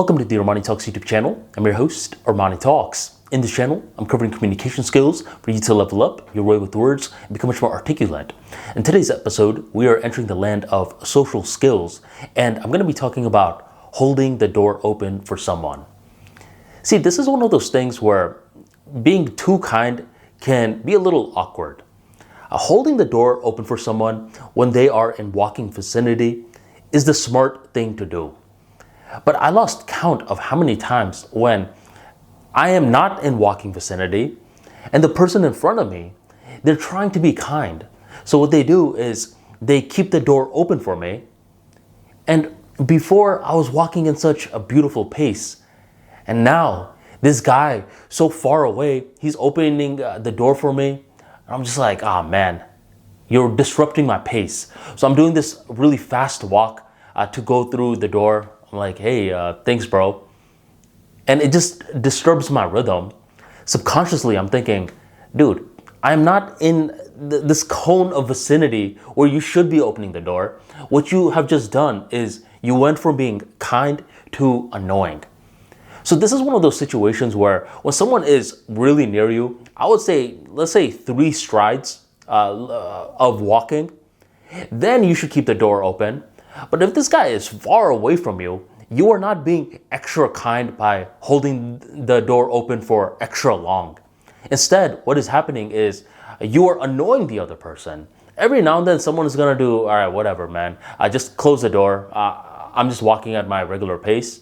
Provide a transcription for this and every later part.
Welcome to the ArmaniTalks YouTube channel. I'm your host, ArmaniTalks. In this channel, I'm covering communication skills for you to level up your way with words and become much more articulate. In today's episode, we are entering the land of social skills, and I'm going to be talking about holding the door open for someone. See, this is one of those things where being too kind can be a little awkward. Holding the door open for someone when they are in walking vicinity is the smart thing to do. But I lost count of how many times when I am not in walking vicinity and the person in front of me, they're trying to be kind. So what they do is they keep the door open for me. And before I was walking in such a beautiful pace. And now this guy so far away, he's opening the door for me. I'm just like, ah, man, you're disrupting my pace. So I'm doing this really fast walk to go through the door. I'm like, hey, thanks, bro. And it just disturbs my rhythm. Subconsciously, I'm thinking, dude, I'm not in this cone of vicinity where you should be opening the door. What you have just done is you went from being kind to annoying. So this is one of those situations where when someone is really near you, I would say, let's say 3 strides of walking, then you should keep the door open. But if this guy is far away from you, you are not being extra kind by holding the door open for extra long. Instead, what is happening is you are annoying the other person. Every now and then someone is going to do, all right, whatever, man. I just close the door. I'm just walking at my regular pace.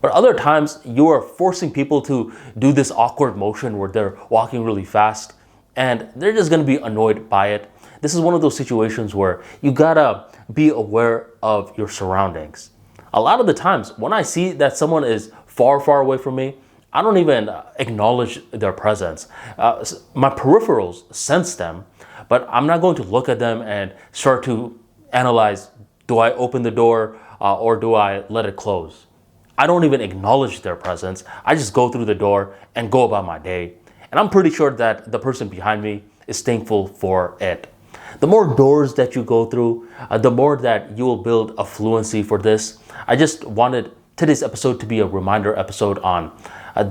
But other times you are forcing people to do this awkward motion where they're walking really fast and they're just going to be annoyed by it. This is one of those situations where you gotta be aware of your surroundings. A lot of the times when I see that someone is far away from me, I don't even acknowledge their presence. My peripherals sense them, but I'm not going to look at them and start to analyze, do I open the door or do I let it close? I don't even acknowledge their presence. I just go through the door and go about my day. And I'm pretty sure that the person behind me is thankful for it. The more doors that you go through, the more that you will build a fluency for this. I just wanted today's episode to be a reminder episode on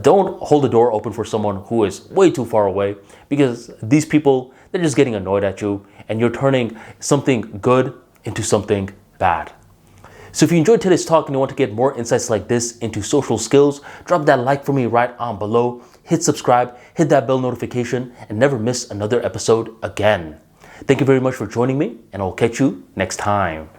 don't hold the door open for someone who is way too far away, because these people, they're just getting annoyed at you and you're turning something good into something bad. So if you enjoyed today's talk and you want to get more insights like this into social skills, drop that like for me right on below, hit subscribe, hit that bell notification, and never miss another episode again. Thank you very much for joining me, and I'll catch you next time.